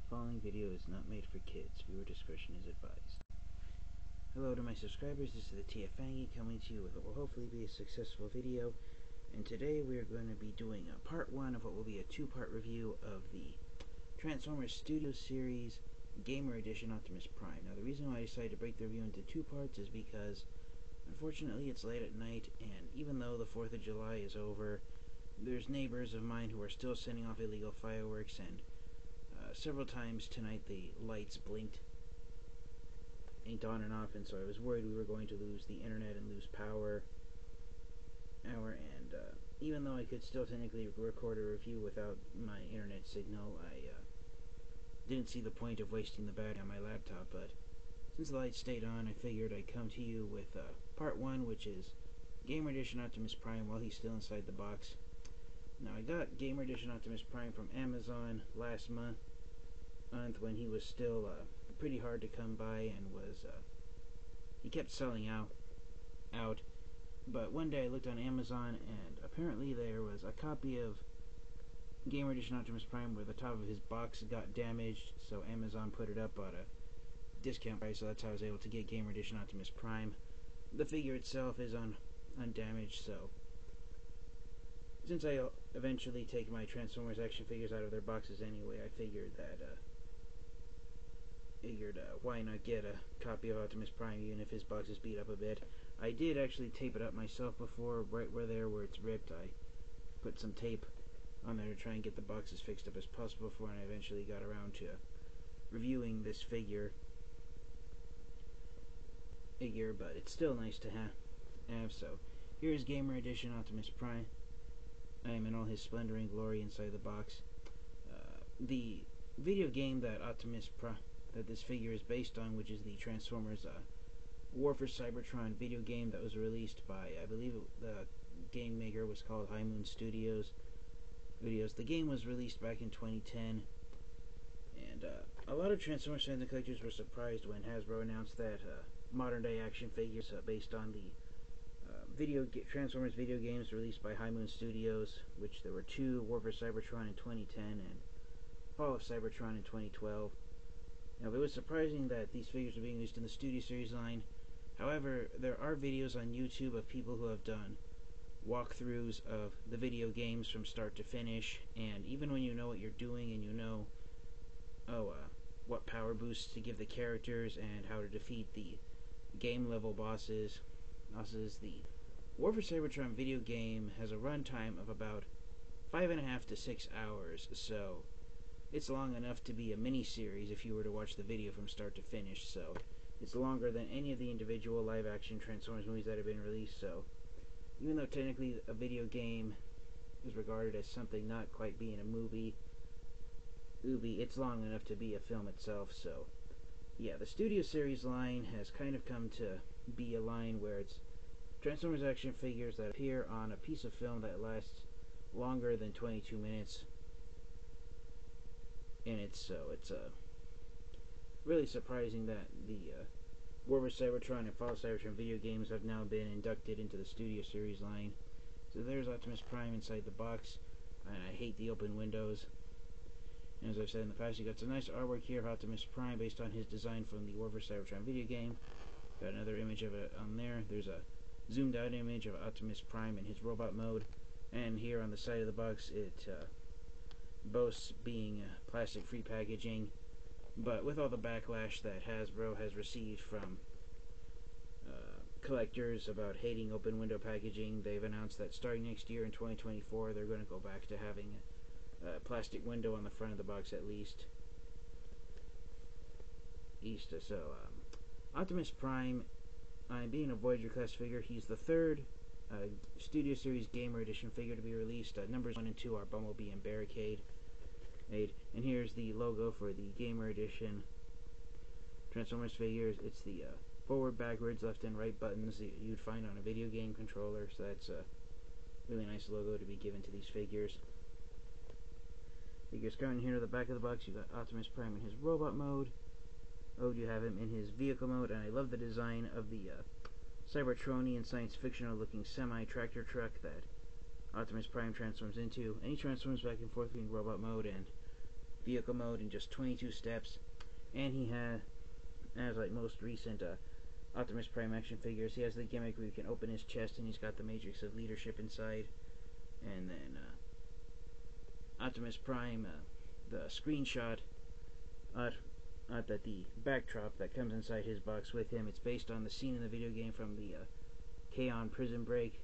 Following video is not made for kids. Viewer discretion is advised. Hello to my subscribers, this is the TFangy coming to you with what will hopefully be a successful video. And today we are going to be doing a part 1 of what will be a 2-part review of the Transformers Studio Series Gamer Edition Optimus Prime. Now the reason why I decided to break the review into 2 parts is because unfortunately it's late at night, and even though the 4th of July is over, there's neighbors of mine who are still sending off illegal fireworks, and several times tonight the lights blinked on and off, and so I was worried we were going to lose the internet and lose power. And even though I could still technically record a review without my internet signal, I didn't see the point of wasting the battery on my laptop. But since the lights stayed on, I figured I'd come to you with part 1, which is Gamer Edition Optimus Prime while he's still inside the box. Now, I got Gamer Edition Optimus Prime from Amazon last month when he was still pretty hard to come by, and was he kept selling out. But one day I looked on Amazon, and apparently there was a copy of Gamer Edition Optimus Prime where the top of his box got damaged, so Amazon put it up at a discount price, so that's how I was able to get Gamer Edition Optimus Prime. The figure itself is undamaged, so since I eventually take my Transformers action figures out of their boxes anyway, I figured that why not get a copy of Optimus Prime even if his box is beat up a bit. I did actually tape it up myself before, right where it's ripped. I put some tape on there to try and get the box as fixed up as possible before, and I eventually got around to reviewing this figure. But it's still nice to have. So here's Gamer Edition Optimus Prime. I am in all his splendor and glory inside the box. The video game that this figure is based on, which is the Transformers War for Cybertron video game that was released by, I believe the game maker was called High Moon Studios. The game was released back in 2010, and a lot of Transformers fans and collectors were surprised when Hasbro announced that modern day action figures based on the Transformers video games released by High Moon Studios, which there were 2, War for Cybertron in 2010 and Fall of Cybertron in 2012. Now, it was surprising that these figures are being used in the Studio Series line. However, there are videos on YouTube of people who have done walkthroughs of the video games from start to finish, and even when you know what you're doing and you know what power boosts to give the characters and how to defeat the game level bosses, the War for Cybertron video game has a runtime of about 5.5 to 6 hours, so it's long enough to be a mini-series if you were to watch the video from start to finish. So it's longer than any of the individual live-action Transformers movies that have been released. So even though technically a video game is regarded as something not quite being a movie, it's long enough to be a film itself. So yeah, the Studio Series line has kind of come to be a line where it's Transformers action figures that appear on a piece of film that lasts longer than 22 minutes. And it's really surprising that the War for Cybertron and Fall of Cybertron video games have now been inducted into the Studio Series line. So there's Optimus Prime inside the box, and I hate the open windows. And as I've said in the past, you got some nice artwork here of Optimus Prime based on his design from the War for Cybertron video game. Got another image of it on there. There's a zoomed out image of Optimus Prime in his robot mode, and here on the side of the box it boasts being plastic free packaging, but with all the backlash that Hasbro has received from collectors about hating open window packaging, they've announced that starting next year in 2024 they're going to go back to having a plastic window on the front of the box at least. So Optimus Prime, being a Voyager class figure, he's the 3rd Studio Series Gamer Edition figure to be released. Numbers 1 and 2 are Bumblebee and Barricade. And here's the logo for the Gamer Edition Transformers figures. It's the forward, backwards, left, and right buttons that you'd find on a video game controller. So that's a really nice logo to be given to these figures. Figures coming here to the back of the box. You got Optimus Prime in his robot mode. You have him in his vehicle mode, and I love the design of the Cybertronian science fictional looking semi-tractor truck that Optimus Prime transforms into, and he transforms back and forth between robot mode and vehicle mode in just 22 steps, and he has, as like most recent Optimus Prime action figures, he has the gimmick where you can open his chest and he's got the Matrix of Leadership inside. And then Optimus Prime, the screenshot that the backdrop that comes inside his box with him, it's based on the scene in the video game from the K-On! Prison Break.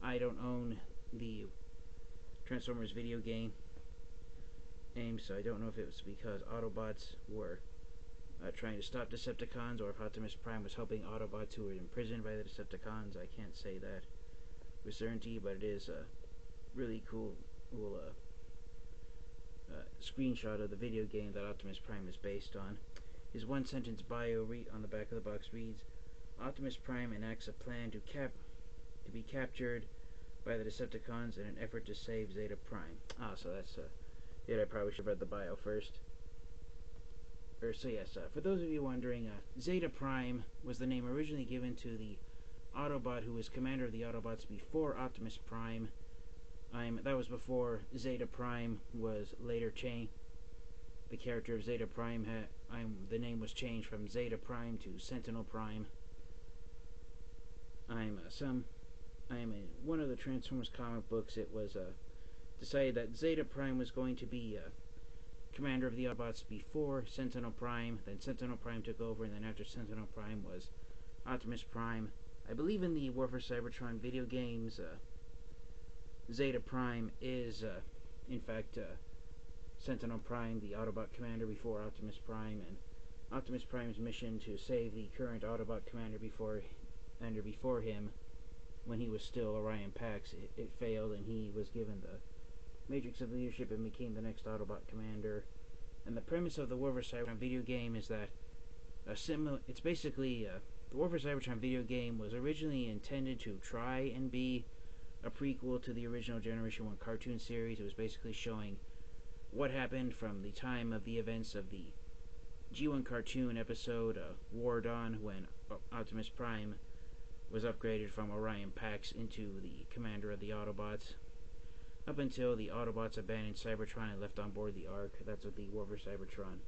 I don't own the Transformers video game, so I don't know if it was because Autobots were trying to stop Decepticons, or if Optimus Prime was helping Autobots who were imprisoned by the Decepticons. I can't say that with certainty, but it is a really cool screenshot of the video game that Optimus Prime is based on. His one-sentence bio on the back of the box reads, Optimus Prime enacts a plan to be captured by the Decepticons in an effort to save Zeta Prime. So that's I probably should have read the bio first. For those of you wondering, Zeta Prime was the name originally given to the Autobot who was commander of the Autobots before Optimus Prime. That was before Zeta Prime was later changed. The character of Zeta Prime the name was changed from Zeta Prime to Sentinel Prime. In one of the Transformers comic books, it was decided that Zeta Prime was going to be commander of the Autobots before Sentinel Prime. Then Sentinel Prime took over, and then after Sentinel Prime was Optimus Prime. I believe in the War for Cybertron video games, Zeta Prime is, in fact, Sentinel Prime, the Autobot commander before Optimus Prime, and Optimus Prime's mission to save the current Autobot commander before him, when he was still Orion Pax, it failed, and he was given the Matrix of Leadership and became the next Autobot commander. And the premise of the War for Cybertron video game is that it's basically the War for Cybertron video game was originally intended to try and be a prequel to the original Generation 1 cartoon series. It was basically showing what happened from the time of the events of the G1 cartoon episode War Dawn, when Optimus Prime was upgraded from Orion Pax into the commander of the Autobots, up until the Autobots abandoned Cybertron and left on board the Ark. That's what the War for Cybertron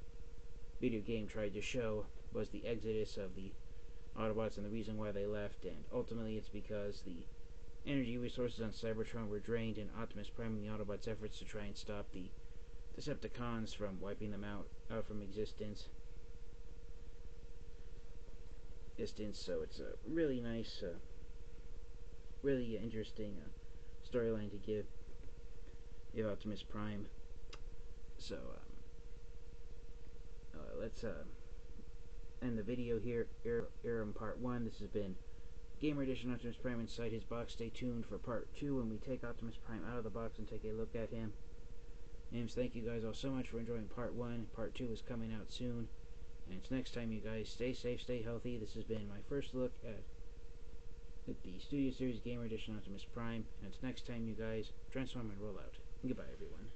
video game tried to show, was the exodus of the Autobots and the reason why they left. And ultimately it's because the energy resources on Cybertron were drained in Optimus Prime and the Autobots' efforts to try and stop the Decepticons from wiping them out from existence. So it's a really nice, really interesting storyline to give Optimus Prime. So let's end the video here in part 1. This has been Gamer Edition Optimus Prime inside his box. Stay tuned for part 2 when we take Optimus Prime out of the box and take a look at him. Thank you guys all so much for enjoying part 1. Part 2 is coming out soon. And it's next time, you guys. Stay safe, stay healthy. This has been my first look at the Studio Series Gamer Edition Optimus Prime. And it's next time, you guys. Transform and roll out. Goodbye, everyone.